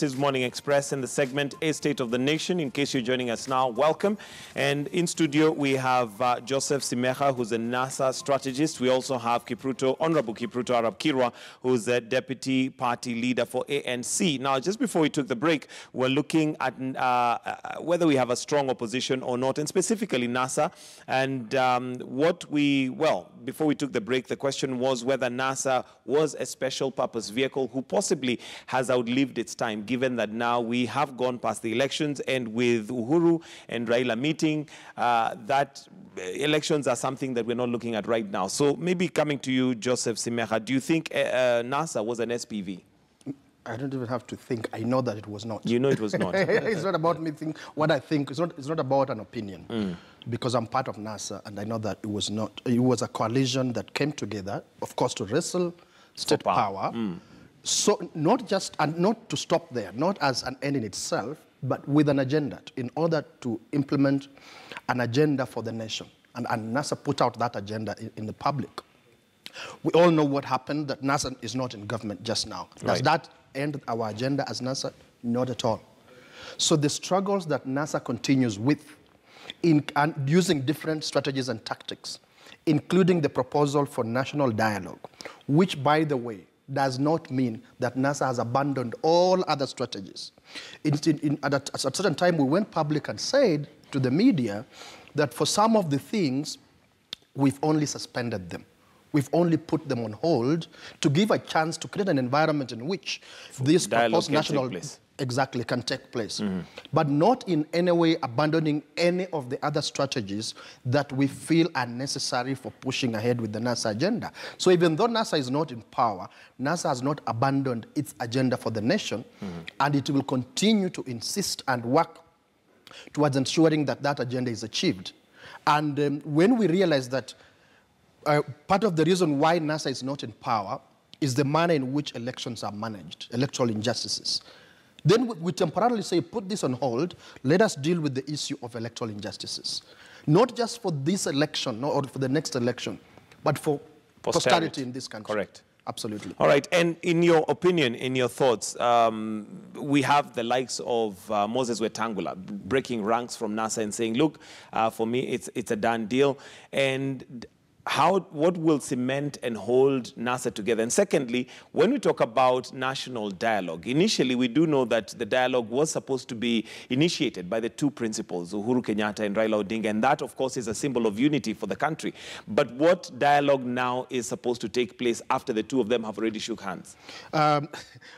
This is Morning Express, and the segment is State of the Nation. In case you're joining us now, welcome. And in studio, we have Joseph Simeha, who's a NASA strategist. We also have Honorable Kipruto Arap Kirwa, who's the deputy party leader for ANC. Now, just before we took the break, we're looking at whether we have a strong opposition or not, and specifically NASA. And before we took the break, the question was whether NASA was a special purpose vehicle who possibly has outlived its time, given that now we have gone past the elections, and with Uhuru and Raila meeting, that elections are something that we're not looking at right now. So maybe coming to you, Joseph Simeha, do you think NASA was an SPV? I don't even have to think. I know that it was not. You know it was not. It's not about me think what I think. It's not about an opinion. Because I'm part of NASA, and I know that it was not. It was a coalition that came together, of course, to wrestle state power. So not to stop there, not as an end in itself, but with an agenda in order to implement an agenda for the nation. And NASA put out that agenda in the public. We all know what happened, that NASA is not in government just now. Does that end our agenda as NASA? Not at all. So the struggles that NASA continues with and using different strategies and tactics, including the proposal for national dialogue, which, by the way, does not mean that NASA has abandoned all other strategies. At a certain time, we went public and said to the media that for some of the things, we've only suspended them. We've only put them on hold to give a chance to create an environment in which this proposed national exactly can take place. But not in any way abandoning any of the other strategies that we feel are necessary for pushing ahead with the NASA agenda. So even though NASA is not in power, NASA has not abandoned its agenda for the nation, and it will continue to insist and work towards ensuring that that agenda is achieved. And when we realize that part of the reason why NASA is not in power is the manner in which elections are managed, electoral injustices. Then we temporarily say, put this on hold, let us deal with the issue of electoral injustices. Not just for this election or for the next election, but for posterity in this country. Correct. Absolutely. All right. And in your opinion, in your thoughts, we have the likes of Moses Wetangula breaking ranks from NASA and saying, look, for me, it's a done deal. And what will cement and hold NASA together? And secondly, when we talk about national dialogue, initially we do know that the dialogue was supposed to be initiated by the two principals, Uhuru Kenyatta and Raila Odinga, and that, of course, is a symbol of unity for the country. But what dialogue now is supposed to take place after the two of them have already shook hands?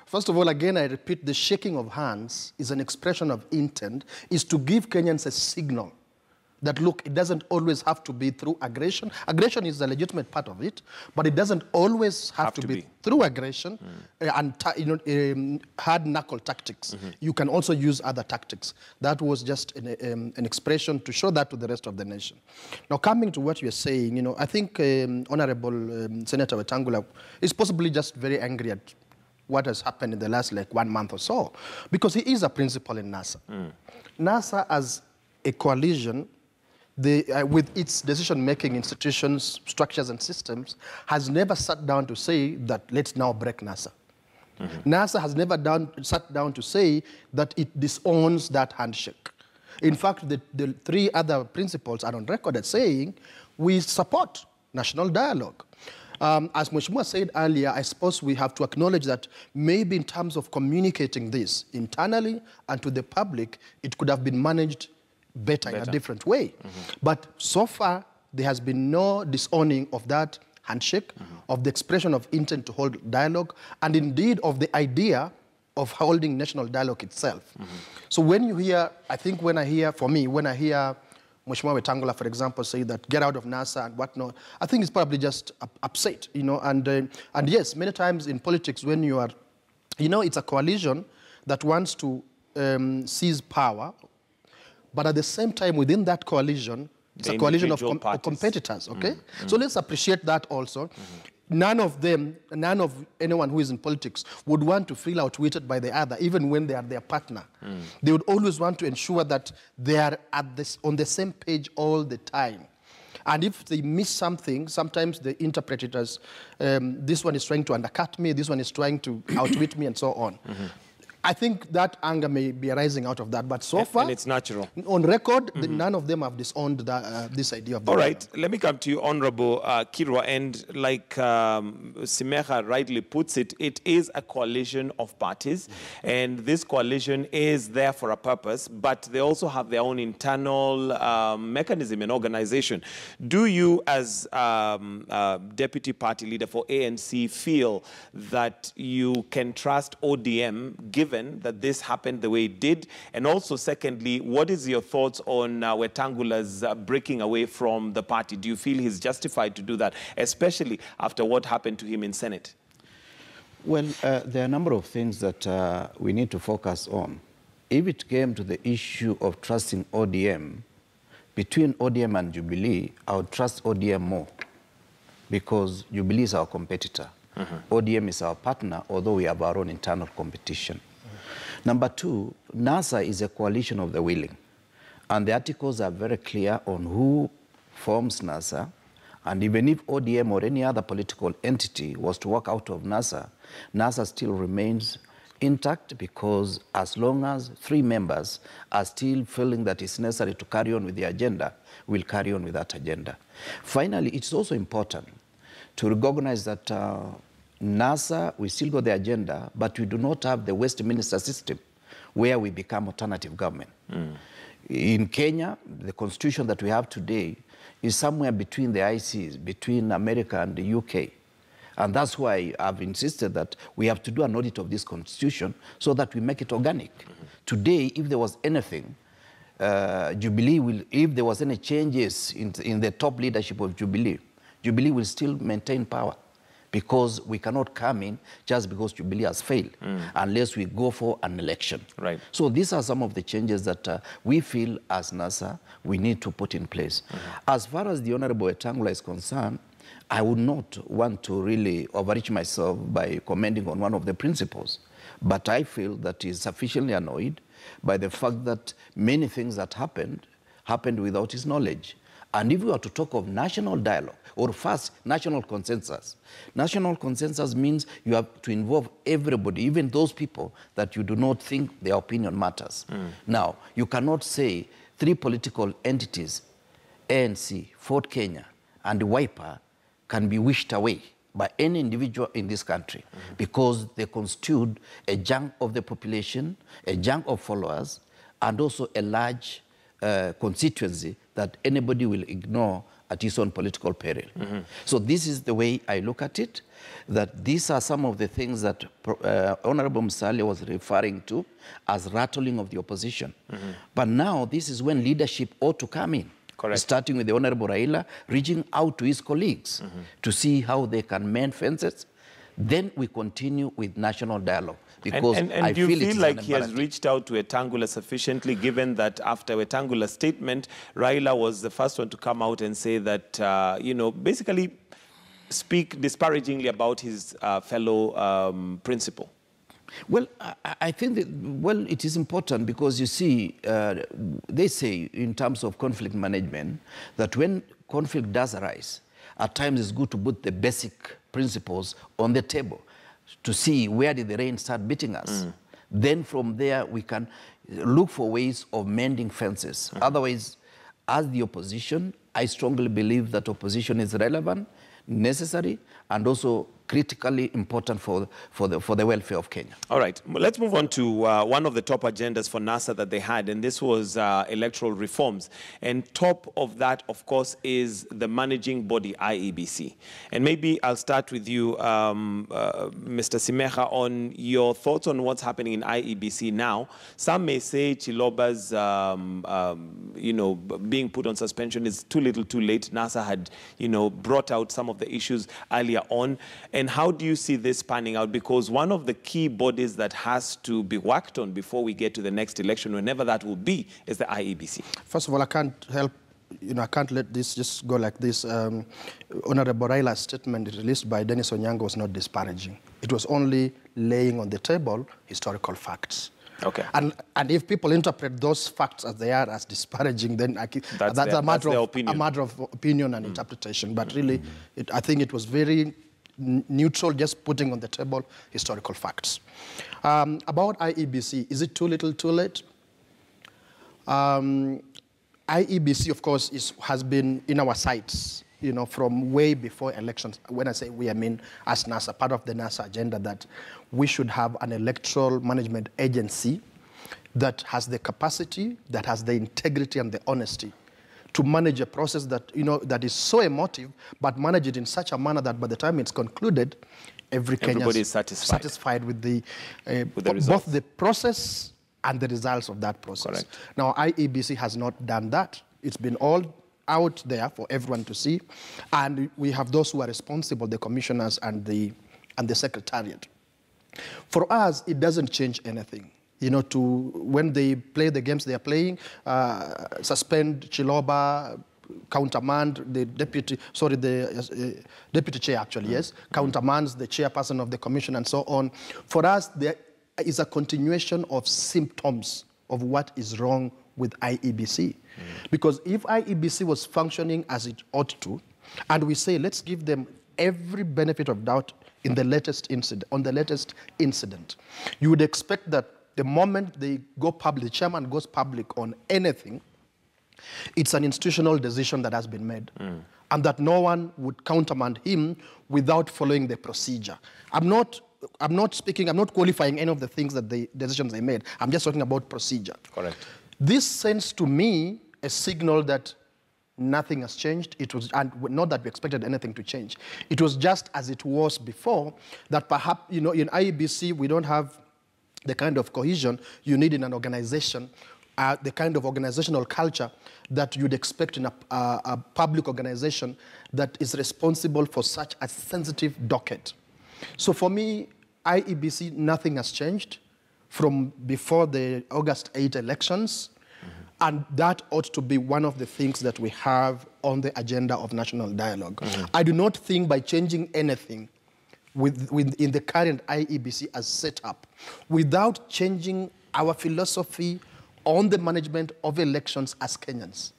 First of all, again, I repeat, the shaking of hands is an expression of intent, is to give Kenyans a signal that, look, it doesn't always have to be through aggression. Aggression is a legitimate part of it, but it doesn't always have to be through aggression and hard-knuckle tactics. You can also use other tactics. That was just an expression to show that to the rest of the nation. Now, coming to what you're saying, I think Honorable Senator Wetangula is possibly just very angry at what has happened in the last 1 month or so, because he is a principal in NASA. NASA as a coalition, with its decision-making institutions, structures, and systems, has never sat down to say that let's now break NASA. NASA has never sat down to say that it disowns that handshake. In fact, the three other principals are on record as saying we support national dialogue. As Mheshimiwa said earlier, I suppose we have to acknowledge that maybe in terms of communicating this internally and to the public, it could have been managed better in a different way. But so far, there has been no disowning of that handshake, of the expression of intent to hold dialogue, and indeed of the idea of holding national dialogue itself. So when you hear, I think when I hear Mheshimiwa Wetangula, for example, say that get out of NASA and whatnot, I think it's probably just upset, and yes, many times in politics when you are, it's a coalition that wants to seize power, but at the same time, within that coalition, it's a coalition of competitors, okay? So let's appreciate that also. None of anyone who is in politics would want to feel outwitted by the other, even when they are their partner. They would always want to ensure that they are on the same page all the time. And if they miss something, sometimes they interpret it as, this one is trying to undercut me, this one is trying to outwit me, and so on. I think that anger may be arising out of that, but so far... And it's natural. On record, none of them have disowned this idea of the... All right, let me come to you, Honorable Kirwa, and like Simeha rightly puts it, it is a coalition of parties, and this coalition is there for a purpose, but they also have their own internal mechanism and organization. Do you, as Deputy Party Leader for ANC, feel that you can trust ODM, given that this happened the way it did? And also, secondly, what is your thoughts on Wetangula's breaking away from the party? Do you feel he's justified to do that, especially after what happened to him in Senate? Well, there are a number of things that we need to focus on. If it came to the issue of trusting ODM, between ODM and Jubilee, I would trust ODM more, because Jubilee is our competitor. ODM is our partner, although we have our own internal competition. Number two, NASA is a coalition of the willing. And the articles are very clear on who forms NASA. And even if ODM or any other political entity was to walk out of NASA, NASA still remains intact, because as long as 3 members are still feeling that it's necessary to carry on with the agenda, we'll carry on with that agenda. Finally, it's also important to recognize that NASA, we still got the agenda, but we do not have the Westminster system where we become alternative government. In Kenya, the constitution that we have today is somewhere between the ICs, between America and the UK. And that's why I've insisted that we have to do an audit of this constitution so that we make it organic. Today, if there was anything, Jubilee will, if there was any changes in the top leadership of Jubilee, Jubilee will still maintain power, because we cannot come in just because Jubilee has failed, unless we go for an election. Right. So these are some of the changes that we feel as NASA we need to put in place. As far as the Honorable Wetangula is concerned, I would not want to really overreach myself by commenting on one of the principles, but I feel that he's sufficiently annoyed by the fact that many things that happened without his knowledge. And if we are to talk of national dialogue, or first, national consensus means you have to involve everybody, even those people that you do not think their opinion matters. Now, you cannot say 3 political entities, ANC, Ford Kenya, and Wiper, can be wished away by any individual in this country, because they constitute a chunk of the population, a chunk of followers, and also a large constituency that anybody will ignore at his own political peril. So this is the way I look at it, that these are some of the things that Honorable Musalia was referring to as rattling of the opposition. But now this is when leadership ought to come in. Correct. Starting with the Honorable Raila, reaching out to his colleagues to see how they can mend fences. Then we continue with national dialogue. Because and do you feel like he has reached out to Wetangula sufficiently, given that after Wetangula's statement, Raila was the first one to come out and say that, you know, basically speak disparagingly about his fellow principal? Well, I think that, well, it is important because, you see, they say in terms of conflict management that when conflict does arise, at times it's good to put the basic principles on the table to see where did the rain start beating us. Then from there, we can look for ways of mending fences. Otherwise, as the opposition, I strongly believe that opposition is relevant, necessary, and also critically important for the welfare of Kenya. All right, let's move on to one of the top agendas for NASA that they had, and this was electoral reforms. And top of that, of course, is the managing body, IEBC. And maybe I'll start with you, Mr. Simeha, on your thoughts on what's happening in IEBC now. Some may say Chiloba's, you know, being put on suspension is too little too late. NASA had, you know, brought out some of the issues earlier on. And how do you see this panning out? Because one of the key bodies that has to be worked on before we get to the next election, whenever that will be, is the IEBC. First of all, I can't help, you know, I can't let this just go like this. Honorable Raila's statement released by Dennis Onyango was not disparaging. It was only laying on the table historical facts. Okay. And if people interpret those facts as they are as disparaging, then that's a matter of opinion and interpretation. But really, I think it was very neutral, just putting on the table historical facts. About IEBC, is it too little, too late? IEBC, of course, has been in our sights, from way before elections. When I say we, I mean as NASA, part of the NASA agenda, that we should have an electoral management agency that has the capacity, that has the integrity and the honesty to manage a process that, that is so emotive, but manage it in such a manner that by the time it's concluded, everybody is satisfied with the both the process and the results of that process. Correct. Now, IEBC has not done that. It's been all out there for everyone to see, and we have those who are responsible, the commissioners and the secretariat. For us, it doesn't change anything. When they play the games they are playing, suspend Chiloba, countermand the deputy chair, actually, yes, countermands the chairperson of the commission and so on. For us, there is a continuation of symptoms of what is wrong with IEBC. Because if IEBC was functioning as it ought to, and we say, let's give them every benefit of doubt on the latest incident, you would expect that the moment they go public, the chairman goes public on anything, it's an institutional decision that has been made. And that no one would countermand him without following the procedure. I'm not qualifying any of the things that the decisions they made. I'm just talking about procedure. Correct. This sends to me a signal that nothing has changed. And not that we expected anything to change. It was just as it was before, that perhaps, in IEBC, we don't have the kind of cohesion you need in an organization, the kind of organizational culture that you'd expect in a public organization that is responsible for such a sensitive docket. So for me, IEBC, nothing has changed from before the August 8 elections, and that ought to be one of the things that we have on the agenda of national dialogue. I do not think by changing anything in the current IEBC as set up, without changing our philosophy on the management of elections as Kenyans.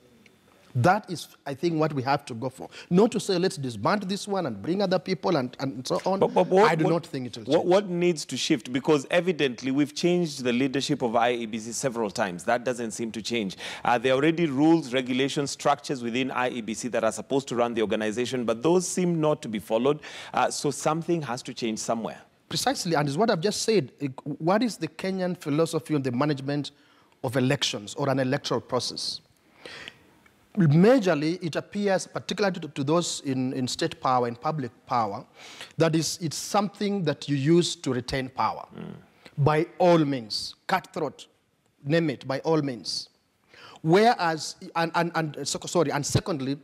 That is, I think, what we have to go for. Not to say, let's disband this one and bring other people and so on. I do not think it will change. What needs to shift? Because evidently we've changed the leadership of IEBC several times. That doesn't seem to change. There are already rules, regulations, structures within IEBC that are supposed to run the organization, but those seem not to be followed. So something has to change somewhere. Precisely, and it's what I've just said. What is the Kenyan philosophy on the management of elections or an electoral process? Majorly, it appears, particularly to those in state power, in public power, that it's something that you use to retain power. By all means, cutthroat, name it, by all means. Whereas, and secondly,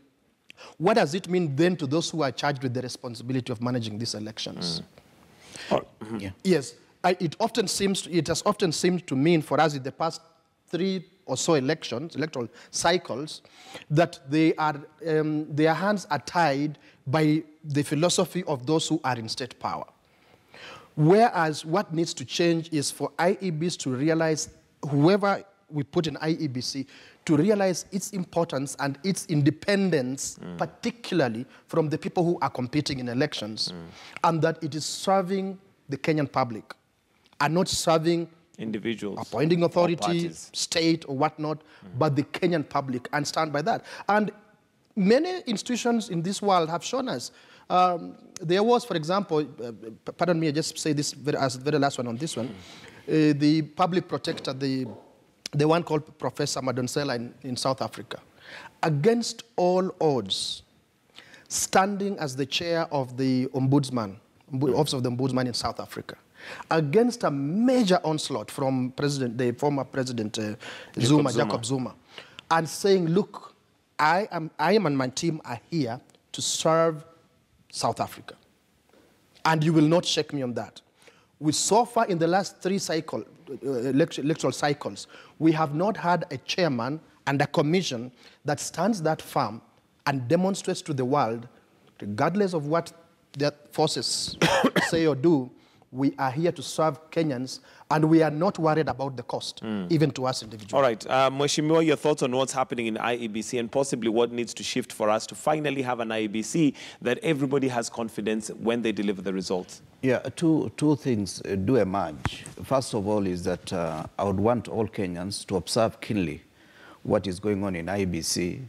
what does it mean then to those who are charged with the responsibility of managing these elections? Yes, it has often seemed to mean for us in the past 3 or so electoral cycles, that their hands are tied by the philosophy of those who are in state power. Whereas what needs to change is for IEBs to realize, whoever we put in IEBC, to realize its importance and its independence, particularly from the people who are competing in elections, and that it is serving the Kenyan public and not serving individuals, appointing authority, state or whatnot, but the Kenyan public, and stand by that. And many institutions in this world have shown us. There was, for example, pardon me, I just say this as the very last one on this one, the public protector, the one called Professor Madonsela in South Africa, against all odds, standing as the chair of the Ombudsman, Office of the Ombudsman in South Africa, against a major onslaught from the former president Jacob Zuma, and saying, look, I am and my team are here to serve South Africa, and you will not shake me on that. So far in the last 3 electoral cycles, we have not had a chairman and a commission that stands that firm and demonstrates to the world, regardless of what their forces say or do, we are here to serve Kenyans, and we are not worried about the cost, even to us individually. All right. Mheshimiwa, your thoughts on what's happening in IEBC and possibly what needs to shift for us to finally have an IEBC that everybody has confidence when they deliver the results? Yeah, two things do emerge. First of all is that I would want all Kenyans to observe keenly what is going on in IEBC,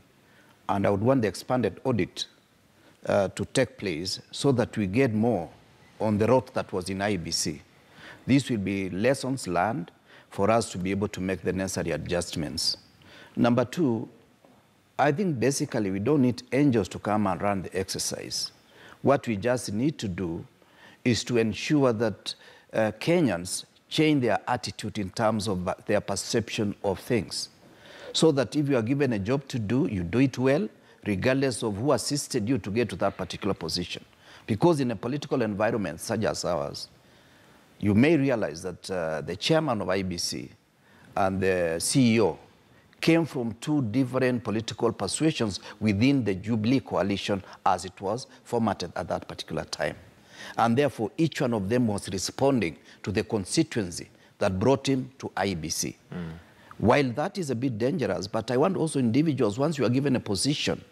and I would want the expanded audit to take place so that we get more on the road that was in IEBC. These will be lessons learned for us to be able to make the necessary adjustments. Number two, I think basically we don't need angels to come and run the exercise. What we just need to do is to ensure that Kenyans change their attitude in terms of their perception of things. So that if you are given a job to do, you do it well, regardless of who assisted you to get to that particular position. Because in a political environment such as ours, you may realize that the chairman of IBC and the CEO came from two different political persuasions within the Jubilee coalition as it was formatted at that particular time. And therefore, each one of them was responding to the constituency that brought him to IBC. While that is a bit dangerous, but I want also individuals, once you are given a position,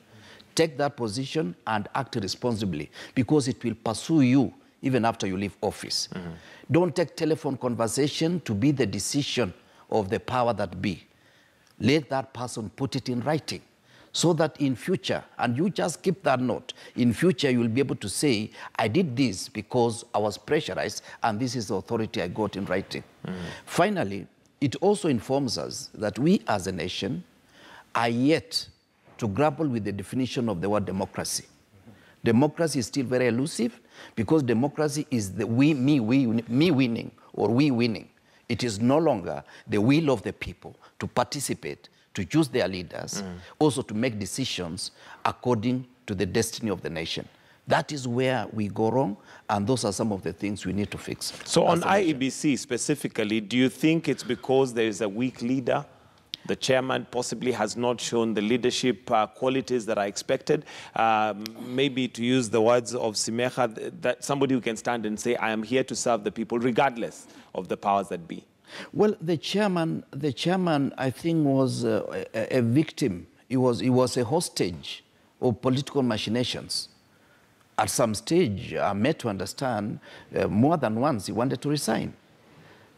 take that position and act responsibly, because it will pursue you even after you leave office. Don't take telephone conversation to be the decision of the power that be. Let that person put it in writing, so that in future, and you just keep that note, in future you will be able to say, I did this because I was pressurized, and this is the authority I got in writing. Finally, it also informs us that we as a nation are yet to grapple with the definition of the word democracy. Democracy is still very elusive, because democracy is the me winning, or we winning. It is no longer the will of the people to participate, to choose their leaders, also to make decisions according to the destiny of the nation. That is where we go wrong, and those are some of the things we need to fix. So on IEBC specifically, do you think it's because there is a weak leader? The chairman possibly has not shown the leadership qualities that are expected. Maybe to use the words of Simeha, that somebody who can stand and say, I am here to serve the people regardless of the powers that be. Well, the chairman, I think, was a victim. He was a hostage of political machinations. At some stage, I'm made to understand, more than once he wanted to resign.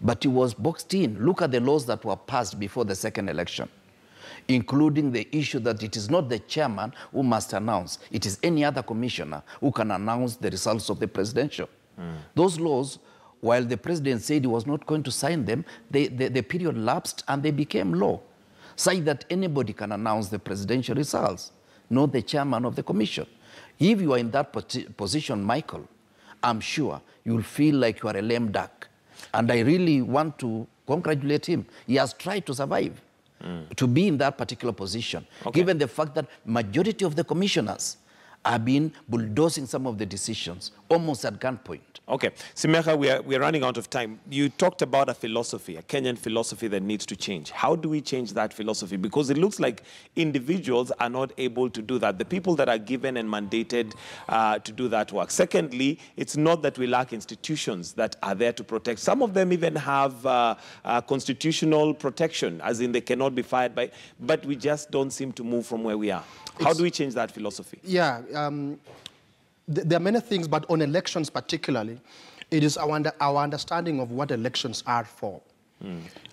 But he was boxed in. Look at the laws that were passed before the second election, including the issue that it is not the chairman who must announce. It is any other commissioner who can announce the results of the presidential. Those laws, while the president said he was not going to sign them, the period lapsed and they became law, such that anybody can announce the presidential results, not the chairman of the commission. If you are in that position, Michael, I'm sure you'll feel like you are a lame duck. And I really want to congratulate him. He has tried to survive, to be in that particular position, given the fact that majority of the commissioners have been bulldozing some of the decisions, almost at gunpoint. Okay. Simeha, we are running out of time. You talked about a philosophy, a Kenyan philosophy that needs to change. How do we change that philosophy? Because it looks like individuals are not able to do that. The people that are given and mandated to do that work. Secondly, it's not that we lack institutions that are there to protect. Some of them even have constitutional protection, as in they cannot be fired by, but we just don't seem to move from where we are. How do we change that philosophy? Yeah, there are many things, but on elections particularly, it is our understanding of what elections are for.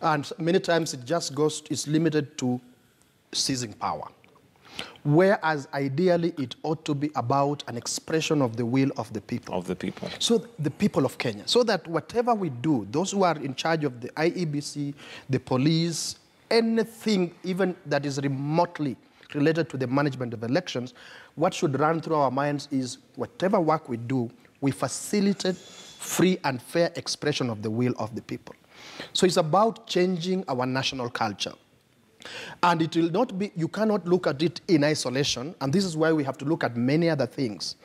And many times it just it's limited to seizing power. Whereas ideally it ought to be about an expression of the will of the people. Of the people. So the people of Kenya. So that whatever we do, those who are in charge of the IEBC, the police, anything even that is remotely related to the management of elections, what should run through our minds is whatever work we do, we facilitate free and fair expression of the will of the people. So it's about changing our national culture. And it will not be, you cannot look at it in isolation, and this is why we have to look at many other things.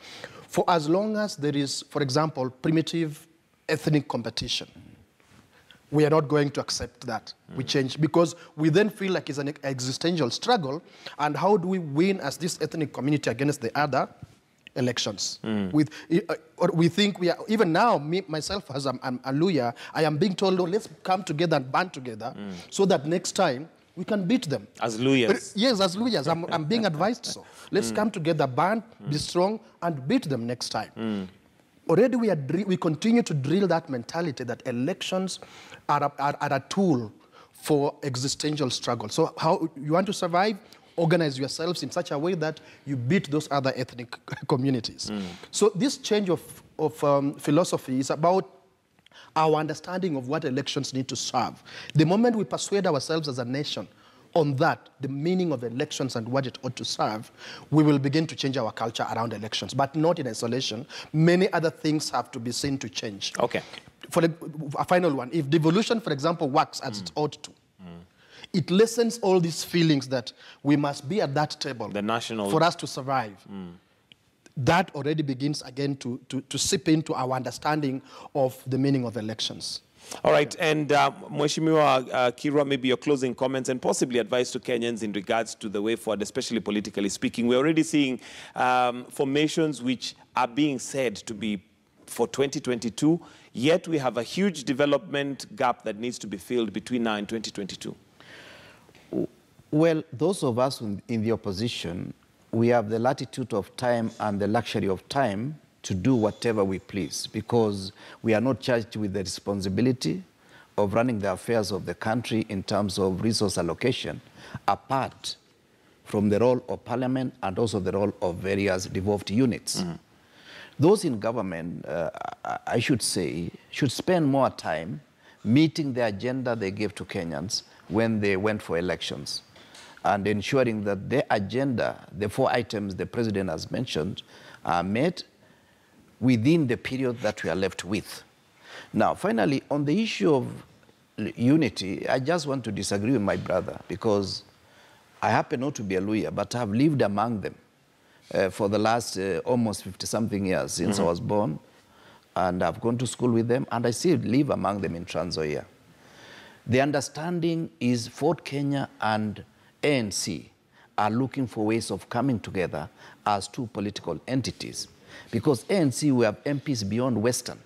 For as long as there is, for example, primitive ethnic competition, we are not going to accept that. We change, because we then feel like it's an existential struggle, and how do we win as this ethnic community against the other? elections. We think we are, even now, myself as I'm a lawyer, I am being told, oh, let's come together and band together so that next time we can beat them. As lawyers? Yes, as lawyers. I'm being advised so. Let's come together, band, be strong, and beat them next time. Already we continue to drill that mentality that elections are a tool for existential struggle. So how you want to survive? Organize yourselves in such a way that you beat those other ethnic communities. So this change of philosophy is about our understanding of what elections need to serve. The moment we persuade ourselves as a nation on that, the meaning of elections and what it ought to serve, we will begin to change our culture around elections, but not in isolation. Many other things have to be seen to change. Okay. For a final one, if devolution, for example, works as it ought to, it lessens all these feelings that we must be at that table for us to survive. That already begins again to seep into our understanding of the meaning of elections. All right, and Mheshimiwa Kirwa, maybe your closing comments and possibly advice to Kenyans in regards to the way forward, especially politically speaking. We're already seeing formations which are being said to be for 2022, yet we have a huge development gap that needs to be filled between now and 2022. Well, those of us in the opposition, we have the latitude of time and the luxury of time to do whatever we please, because we are not charged with the responsibility of running the affairs of the country in terms of resource allocation, apart from the role of parliament and also the role of various devolved units. Those in government, I should say, should spend more time meeting the agenda they gave to Kenyans when they went for elections, and ensuring that their agenda, the 4 items the president has mentioned, are met within the period that we are left with. Now, finally, on the issue of unity, I just want to disagree with my brother, because I happen not to be a lawyer, but I have lived among them for the last almost 50-something years since I was born, and I've gone to school with them, and I still live among them in Trans Nzoia. The understanding is Fort Kenya and ANC are looking for ways of coming together as 2 political entities. Because ANC, we have MPs beyond Western.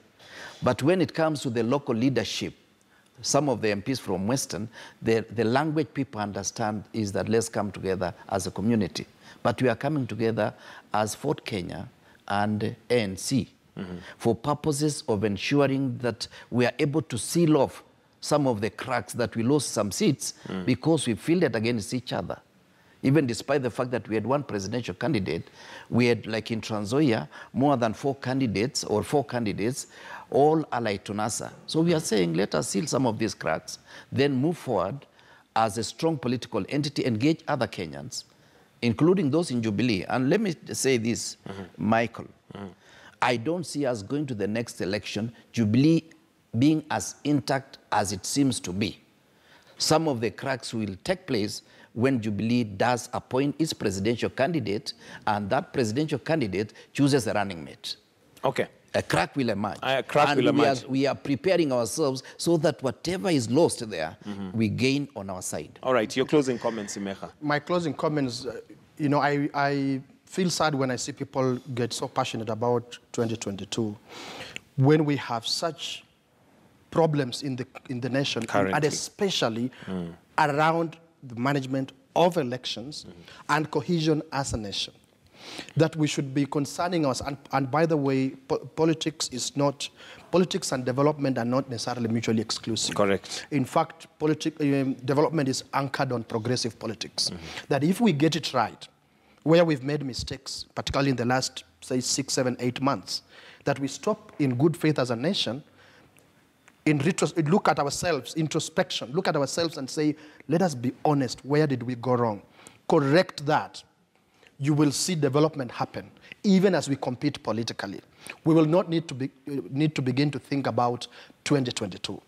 But when it comes to the local leadership, some of the MPs from Western, the language people understand is that let's come together as a community. But we are coming together as Fort Kenya and ANC for purposes of ensuring that we are able to seal off some of the cracks that we lost some seats because we fielded against each other. Even despite the fact that we had 1 presidential candidate, we had, like in Trans Nzoia, more than 4 candidates, all allied to NASA. So we are saying, let us seal some of these cracks, then move forward as a strong political entity, engage other Kenyans, including those in Jubilee. And let me say this, Michael, I don't see us going to the next election, Jubilee being as intact as it seems to be. Some of the cracks will take place when Jubilee does appoint its presidential candidate, and that presidential candidate chooses a running mate. Okay. A crack will emerge. We are preparing ourselves so that whatever is lost there, we gain on our side. All right, your closing comments, Imecha. My closing comments, you know, I feel sad when I see people get so passionate about 2022 when we have such problems in the nation, and especially around the management of elections and cohesion as a nation. That we should be concerning us, and by the way, politics and development are not necessarily mutually exclusive. Correct. In fact, development is anchored on progressive politics. That if we get it right, where we've made mistakes, particularly in the last, say, 6, 7, 8 months, that we stop in good faith as a nation, look at ourselves, introspection, look at ourselves and say, let us be honest, where did we go wrong? Correct that. You will see development happen, even as we compete politically. We will not need to begin to think about 2022.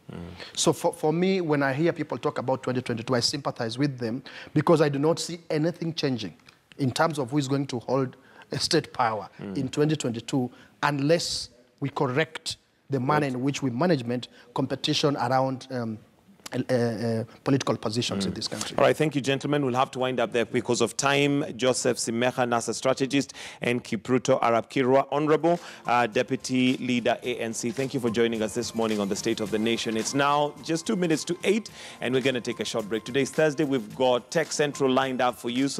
So for me, when I hear people talk about 2022, I sympathize with them because I do not see anything changing in terms of who is going to hold state power in 2022 unless we correct the manner in which we manage competition around political positions in this country. All right, thank you, gentlemen. We'll have to wind up there because of time. Joseph Simeha, NASA strategist, and Kipruto Arap Kirwa, Honorable Deputy Leader, ANC. Thank you for joining us this morning on the State of the Nation. It's now just 2 minutes to 8, and we're going to take a short break. Today's Thursday. We've got Tech Central lined up for you. So